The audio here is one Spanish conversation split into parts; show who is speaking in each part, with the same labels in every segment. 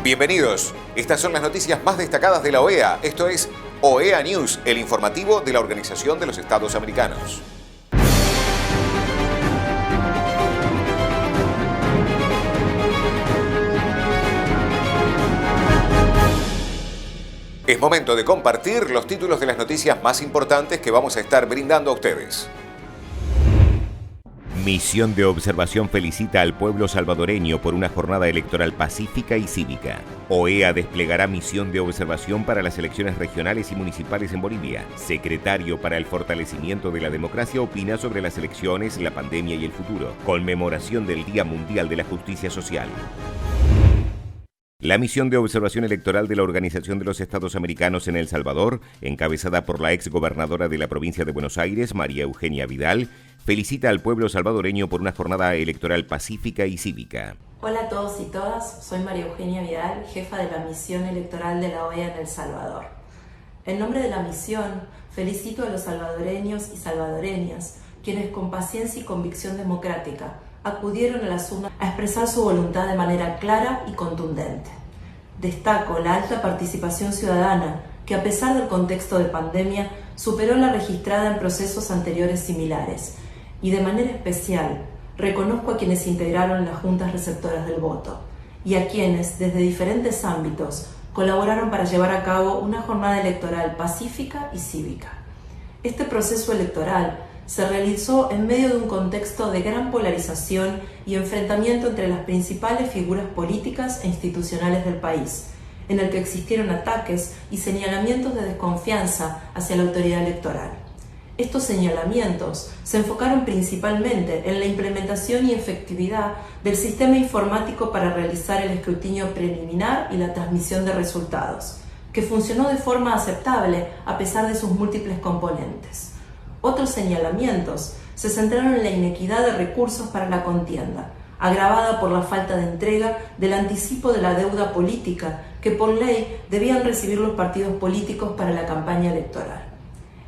Speaker 1: Bienvenidos. Estas son las noticias más destacadas de la OEA. Esto es OEA News, el informativo de la Organización de los Estados Americanos. Es momento de compartir los títulos de las noticias más importantes que vamos a estar brindando a ustedes.
Speaker 2: Misión de Observación felicita al pueblo salvadoreño por una jornada electoral pacífica y cívica. OEA desplegará misión de observación para las elecciones regionales y municipales en Bolivia. Secretario para el Fortalecimiento de la Democracia opina sobre las elecciones, la pandemia y el futuro. Conmemoración del Día Mundial de la Justicia Social. La misión de observación electoral de la Organización de los Estados Americanos en El Salvador, encabezada por la exgobernadora de la provincia de Buenos Aires, María Eugenia Vidal, felicita al pueblo salvadoreño por una jornada electoral pacífica y cívica.
Speaker 3: Hola a todos y todas, soy María Eugenia Vidal, jefa de la misión electoral de la OEA en El Salvador. En nombre de la misión, felicito a los salvadoreños y salvadoreñas, quienes con paciencia y convicción democrática acudieron a las urnas a expresar su voluntad de manera clara y contundente. Destaco la alta participación ciudadana que, a pesar del contexto de pandemia, superó la registrada en procesos anteriores similares, y de manera especial reconozco a quienes integraron las juntas receptoras del voto y a quienes, desde diferentes ámbitos, colaboraron para llevar a cabo una jornada electoral pacífica y cívica. Este proceso electoral se realizó en medio de un contexto de gran polarización y enfrentamiento entre las principales figuras políticas e institucionales del país, en el que existieron ataques y señalamientos de desconfianza hacia la autoridad electoral. Estos señalamientos se enfocaron principalmente en la implementación y efectividad del sistema informático para realizar el escrutinio preliminar y la transmisión de resultados, que funcionó de forma aceptable a pesar de sus múltiples componentes. Otros señalamientos se centraron en la inequidad de recursos para la contienda, agravada por la falta de entrega del anticipo de la deuda política que por ley debían recibir los partidos políticos para la campaña electoral.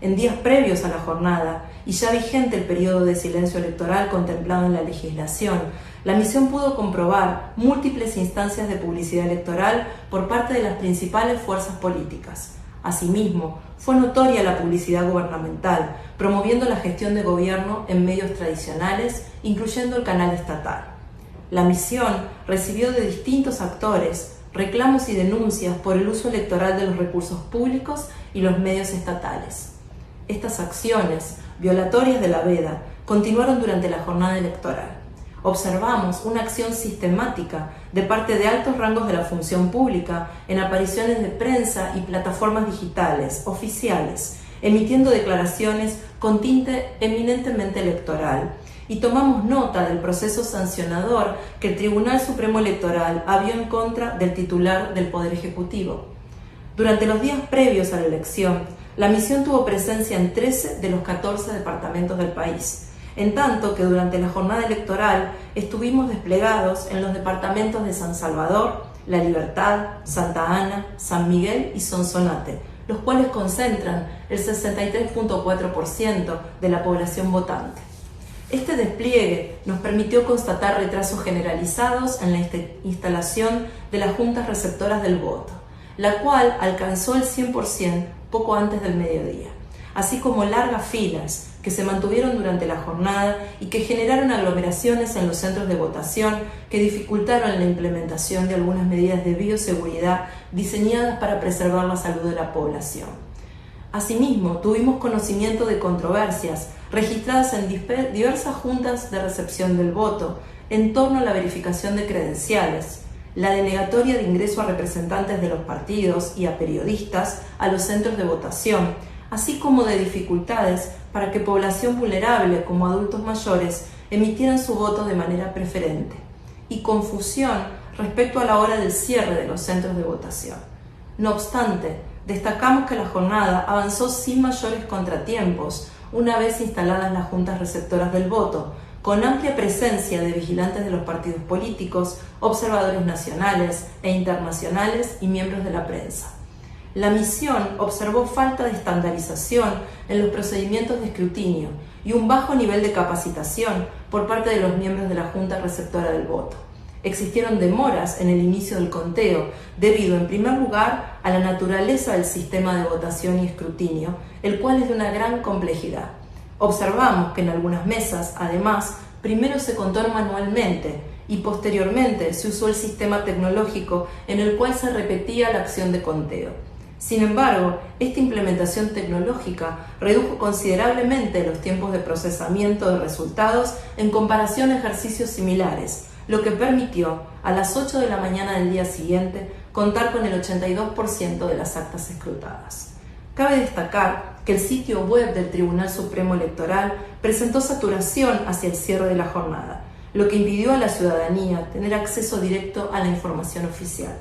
Speaker 3: En días previos a la jornada, y ya vigente el periodo de silencio electoral contemplado en la legislación, la misión pudo comprobar múltiples instancias de publicidad electoral por parte de las principales fuerzas políticas. Asimismo, fue notoria la publicidad gubernamental, promoviendo la gestión de gobierno en medios tradicionales, incluyendo el canal estatal. La misión recibió de distintos actores reclamos y denuncias por el uso electoral de los recursos públicos y los medios estatales. Estas acciones, violatorias de la veda, continuaron durante la jornada electoral. Observamos una acción sistemática de parte de altos rangos de la función pública en apariciones de prensa y plataformas digitales oficiales, emitiendo declaraciones con tinte eminentemente electoral, y tomamos nota del proceso sancionador que el Tribunal Supremo Electoral abrió en contra del titular del Poder Ejecutivo. Durante los días previos a la elección, la misión tuvo presencia en 13 de los 14 departamentos del país, en tanto que durante la jornada electoral estuvimos desplegados en los departamentos de San Salvador, La Libertad, Santa Ana, San Miguel y Sonsonate, los cuales concentran el 63.4% de la población votante. Este despliegue nos permitió constatar retrasos generalizados en la instalación de las juntas receptoras del voto, la cual alcanzó el 100% poco antes del mediodía, así como largas filas que se mantuvieron durante la jornada y que generaron aglomeraciones en los centros de votación que dificultaron la implementación de algunas medidas de bioseguridad diseñadas para preservar la salud de la población. Asimismo, tuvimos conocimiento de controversias registradas en diversas juntas de recepción del voto en torno a la verificación de credenciales, la denegatoria de ingreso a representantes de los partidos y a periodistas a los centros de votación, así como de dificultades para que población vulnerable como adultos mayores emitieran su voto de manera preferente, y confusión respecto a la hora del cierre de los centros de votación. No obstante, destacamos que la jornada avanzó sin mayores contratiempos una vez instaladas las juntas receptoras del voto, con amplia presencia de vigilantes de los partidos políticos, observadores nacionales e internacionales y miembros de la prensa. La misión observó falta de estandarización en los procedimientos de escrutinio y un bajo nivel de capacitación por parte de los miembros de la Junta Receptora del Voto. Existieron demoras en el inicio del conteo, debido en primer lugar a la naturaleza del sistema de votación y escrutinio, el cual es de una gran complejidad. Observamos que en algunas mesas, además, primero se contó manualmente y posteriormente se usó el sistema tecnológico en el cual se repetía la acción de conteo. Sin embargo, esta implementación tecnológica redujo considerablemente los tiempos de procesamiento de resultados en comparación a ejercicios similares, lo que permitió a las 8 de la mañana del día siguiente contar con el 82% de las actas escrutadas. Cabe destacar que el sitio web del Tribunal Supremo Electoral presentó saturación hacia el cierre de la jornada, lo que impidió a la ciudadanía tener acceso directo a la información oficial.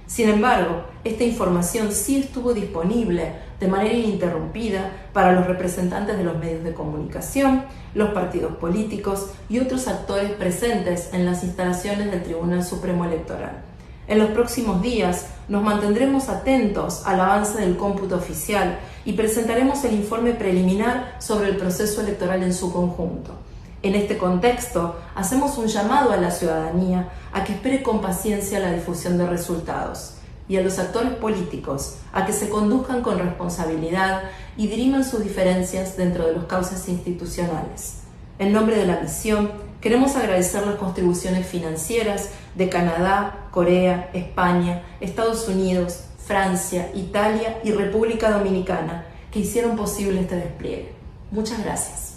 Speaker 3: Sin embargo, esta información sí estuvo disponible de manera ininterrumpida para los representantes de los medios de comunicación, los partidos políticos y otros actores presentes en las instalaciones del Tribunal Supremo Electoral. En los próximos días nos mantendremos atentos al avance del cómputo oficial y presentaremos el informe preliminar sobre el proceso electoral en su conjunto. En este contexto, hacemos un llamado a la ciudadanía a que espere con paciencia la difusión de resultados y a los actores políticos a que se conduzcan con responsabilidad y diriman sus diferencias dentro de los cauces institucionales. En nombre de la misión, queremos agradecer las contribuciones financieras de Canadá, Corea, España, Estados Unidos, Francia, Italia y República Dominicana, que hicieron posible este despliegue. Muchas gracias.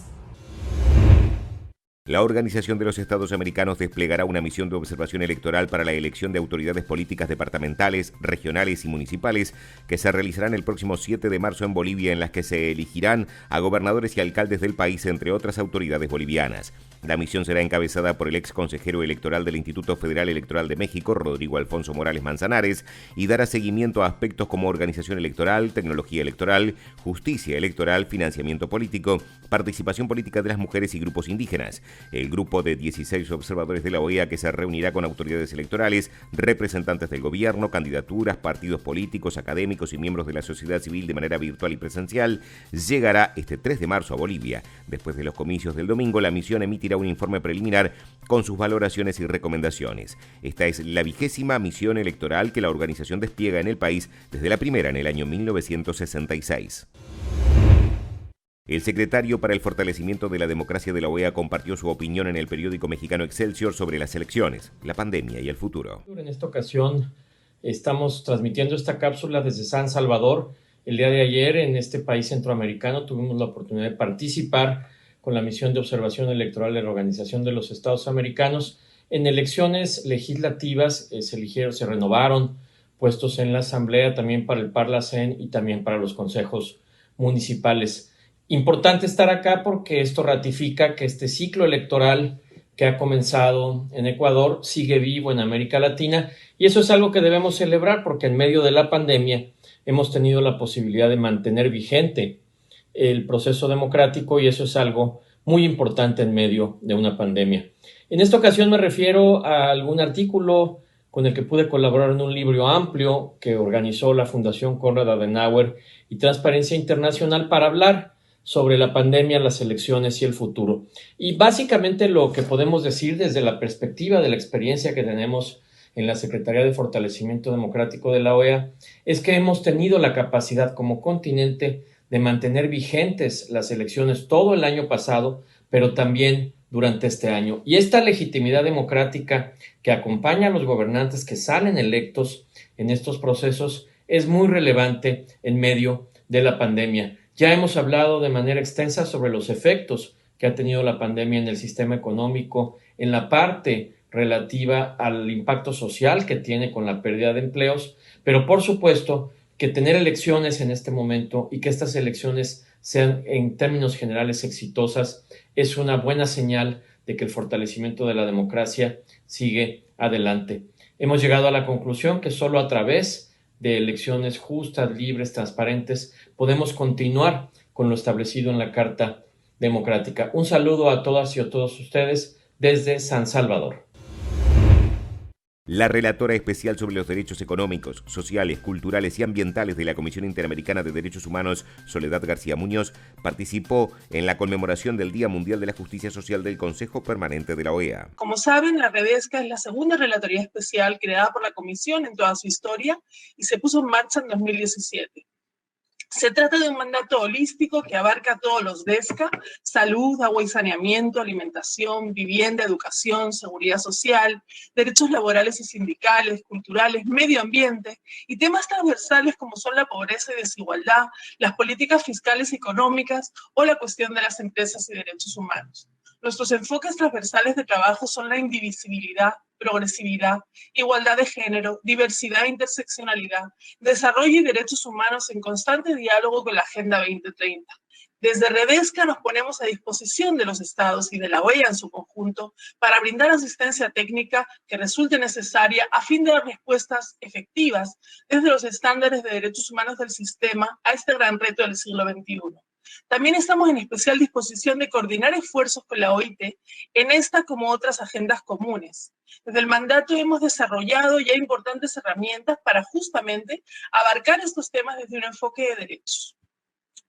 Speaker 2: La Organización de los Estados Americanos desplegará una misión de observación electoral para la elección de autoridades políticas departamentales, regionales y municipales que se realizarán el próximo 7 de marzo en Bolivia, en las que se elegirán a gobernadores y alcaldes del país, entre otras autoridades bolivianas. La misión será encabezada por el ex consejero electoral del Instituto Federal Electoral de México, Rodrigo Alfonso Morales Manzanares, y dará seguimiento a aspectos como organización electoral, tecnología electoral, justicia electoral, financiamiento político, participación política de las mujeres y grupos indígenas. El grupo de 16 observadores de la OEA, que se reunirá con autoridades electorales, representantes del gobierno, candidaturas, partidos políticos, académicos y miembros de la sociedad civil de manera virtual y presencial, llegará este 3 de marzo a Bolivia. Después de los comicios del domingo, la misión emitirá un informe preliminar con sus valoraciones y recomendaciones. Esta es la 20ª misión electoral que la organización despliega en el país desde la primera en el año 1966. El secretario para el fortalecimiento de la democracia de la OEA compartió su opinión en el periódico mexicano Excelsior sobre las elecciones, la pandemia y el futuro.
Speaker 4: En esta ocasión estamos transmitiendo esta cápsula desde San Salvador. El día de ayer en este país centroamericano tuvimos la oportunidad de participar con la misión de observación electoral de la Organización de los Estados Americanos. En elecciones legislativas se renovaron puestos en la Asamblea, también para el Parlacén y también para los consejos municipales. Importante estar acá porque esto ratifica que este ciclo electoral que ha comenzado en Ecuador sigue vivo en América Latina, y eso es algo que debemos celebrar porque en medio de la pandemia hemos tenido la posibilidad de mantener vigente el proceso democrático, y eso es algo muy importante en medio de una pandemia. En esta ocasión me refiero a algún artículo con el que pude colaborar en un libro amplio que organizó la Fundación Konrad Adenauer y Transparencia Internacional para hablar sobre la pandemia, las elecciones y el futuro. Y básicamente lo que podemos decir desde la perspectiva de la experiencia que tenemos en la Secretaría de Fortalecimiento Democrático de la OEA es que hemos tenido la capacidad como continente de mantener vigentes las elecciones todo el año pasado, pero también durante este año. Y esta legitimidad democrática que acompaña a los gobernantes que salen electos en estos procesos es muy relevante en medio de la pandemia. Ya hemos hablado de manera extensa sobre los efectos que ha tenido la pandemia en el sistema económico, en la parte relativa al impacto social que tiene con la pérdida de empleos, pero por supuesto que tener elecciones en este momento y que estas elecciones sean en términos generales exitosas es una buena señal de que el fortalecimiento de la democracia sigue adelante. Hemos llegado a la conclusión que solo a través de elecciones justas, libres, transparentes, podemos continuar con lo establecido en la Carta Democrática. Un saludo a todas y a todos ustedes desde San Salvador.
Speaker 2: La relatora especial sobre los derechos económicos, sociales, culturales y ambientales de la Comisión Interamericana de Derechos Humanos, Soledad García Muñoz, participó en la conmemoración del Día Mundial de la Justicia Social del Consejo Permanente de la OEA.
Speaker 5: Como saben, la Redesca es la segunda relatoría especial creada por la Comisión en toda su historia y se puso en marcha en 2017. Se trata de un mandato holístico que abarca todos los DESCA: salud, agua y saneamiento, alimentación, vivienda, educación, seguridad social, derechos laborales y sindicales, culturales, medio ambiente y temas transversales como son la pobreza y desigualdad, las políticas fiscales y económicas o la cuestión de las empresas y derechos humanos. Nuestros enfoques transversales de trabajo son la indivisibilidad, progresividad, igualdad de género, diversidad e interseccionalidad, desarrollo y derechos humanos en constante diálogo con la Agenda 2030. Desde Redesca nos ponemos a disposición de los estados y de la OEA en su conjunto para brindar asistencia técnica que resulte necesaria a fin de dar respuestas efectivas desde los estándares de derechos humanos del sistema a este gran reto del siglo XXI. También estamos en especial disposición de coordinar esfuerzos con la OIT en esta como otras agendas comunes. Desde el mandato hemos desarrollado ya importantes herramientas para justamente abarcar estos temas desde un enfoque de derechos.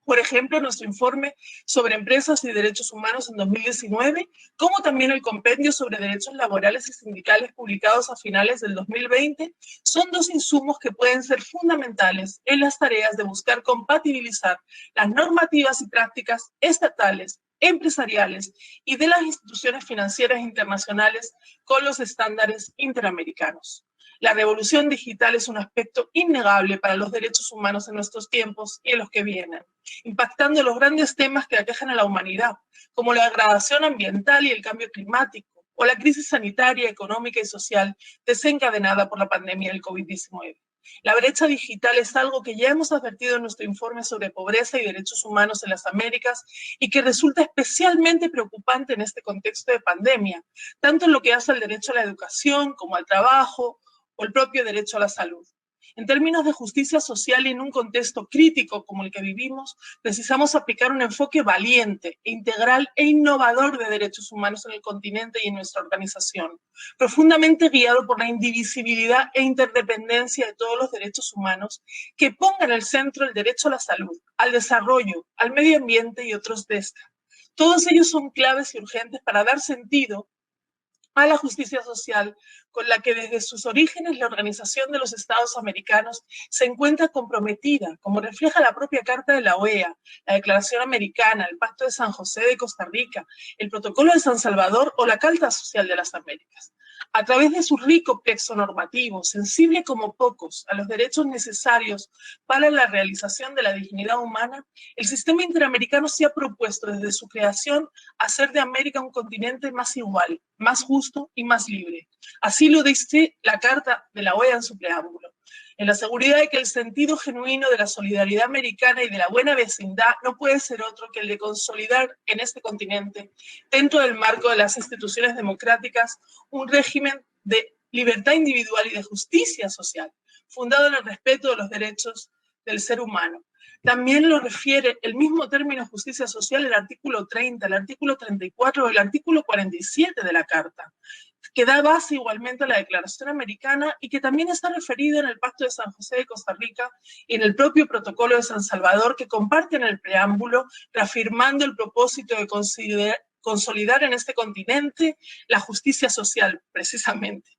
Speaker 5: Por ejemplo, nuestro informe sobre empresas y derechos humanos en 2019, como también el compendio sobre derechos laborales y sindicales publicados a finales del 2020, son dos insumos que pueden ser fundamentales en las tareas de buscar compatibilizar las normativas y prácticas estatales, empresariales y de las instituciones financieras internacionales con los estándares interamericanos. La revolución digital es un aspecto innegable para los derechos humanos en nuestros tiempos y en los que vienen, impactando los grandes temas que aquejan a la humanidad, como la degradación ambiental y el cambio climático, o la crisis sanitaria, económica y social desencadenada por la pandemia del COVID-19. La brecha digital es algo que ya hemos advertido en nuestro informe sobre pobreza y derechos humanos en las Américas y que resulta especialmente preocupante en este contexto de pandemia, tanto en lo que hace al derecho a la educación como al trabajo, o el propio derecho a la salud. En términos de justicia social y en un contexto crítico como el que vivimos, precisamos aplicar un enfoque valiente, integral e innovador de derechos humanos en el continente y en nuestra organización, profundamente guiado por la indivisibilidad e interdependencia de todos los derechos humanos, que ponga en el centro el derecho a la salud, al desarrollo, al medio ambiente y otros DESCA. Todos ellos son claves y urgentes para dar sentido a la justicia social, con la que desde sus orígenes la Organización de los Estados Americanos se encuentra comprometida, como refleja la propia Carta de la OEA, la Declaración Americana, el Pacto de San José de Costa Rica, el Protocolo de San Salvador o la Carta Social de las Américas. A través de su rico texto normativo, sensible como pocos a los derechos necesarios para la realización de la dignidad humana, el sistema interamericano se ha propuesto desde su creación hacer de América un continente más igual, más justo y más libre. Así lo dice la Carta de la OEA en su preámbulo, en la seguridad de que el sentido genuino de la solidaridad americana y de la buena vecindad no puede ser otro que el de consolidar en este continente, dentro del marco de las instituciones democráticas, un régimen de libertad individual y de justicia social, fundado en el respeto de los derechos del ser humano. También lo refiere el mismo término justicia social el artículo 30, el artículo 34 o el artículo 47 de la Carta, que da base igualmente a la Declaración Americana y que también está referido en el Pacto de San José de Costa Rica y en el propio Protocolo de San Salvador, que comparten el preámbulo, reafirmando el propósito de consolidar en este continente la justicia social, precisamente.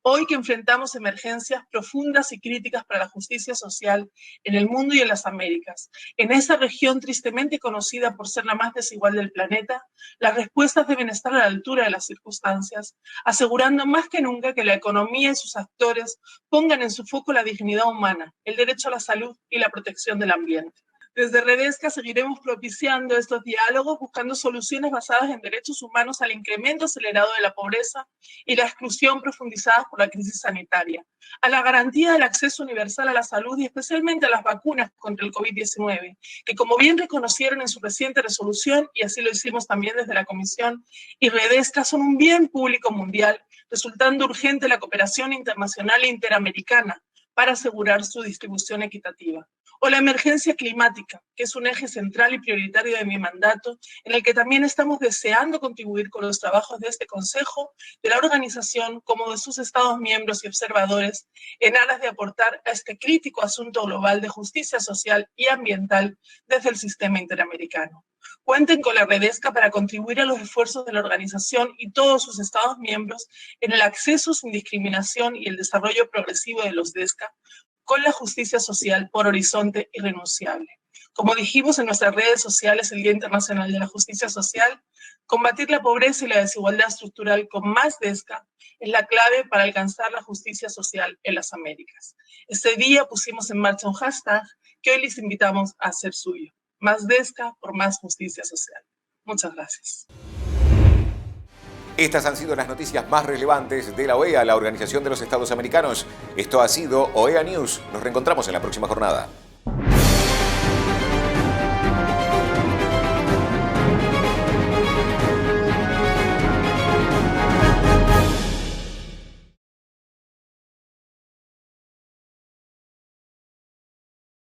Speaker 5: Hoy que enfrentamos emergencias profundas y críticas para la justicia social en el mundo y en las Américas, en esa región tristemente conocida por ser la más desigual del planeta, las respuestas deben estar a la altura de las circunstancias, asegurando más que nunca que la economía y sus actores pongan en su foco la dignidad humana, el derecho a la salud y la protección del ambiente. Desde Redesca seguiremos propiciando estos diálogos, buscando soluciones basadas en derechos humanos al incremento acelerado de la pobreza y la exclusión profundizadas por la crisis sanitaria, a la garantía del acceso universal a la salud y especialmente a las vacunas contra el COVID-19, que como bien reconocieron en su reciente resolución, y así lo hicimos también desde la Comisión, y Redesca son un bien público mundial, resultando urgente la cooperación internacional e interamericana para asegurar su distribución equitativa. o la emergencia climática, que es un eje central y prioritario de mi mandato, en el que también estamos deseando contribuir con los trabajos de este Consejo, de la organización, como de sus Estados miembros y observadores, en aras de aportar a este crítico asunto global de justicia social y ambiental desde el sistema interamericano. Cuenten con la Redesca para contribuir a los esfuerzos de la organización y todos sus Estados miembros en el acceso sin discriminación y el desarrollo progresivo de los DESCA, con la justicia social por horizonte irrenunciable. Como dijimos en nuestras redes sociales el Día Internacional de la Justicia Social, combatir la pobreza y la desigualdad estructural con más DESCA es la clave para alcanzar la justicia social en las Américas. Este día pusimos en marcha un hashtag que hoy les invitamos a hacer suyo. Más DESCA por más justicia social. Muchas gracias.
Speaker 1: Estas han sido las noticias más relevantes de la OEA, la Organización de los Estados Americanos. Esto ha sido OEA News. Nos reencontramos en la próxima jornada.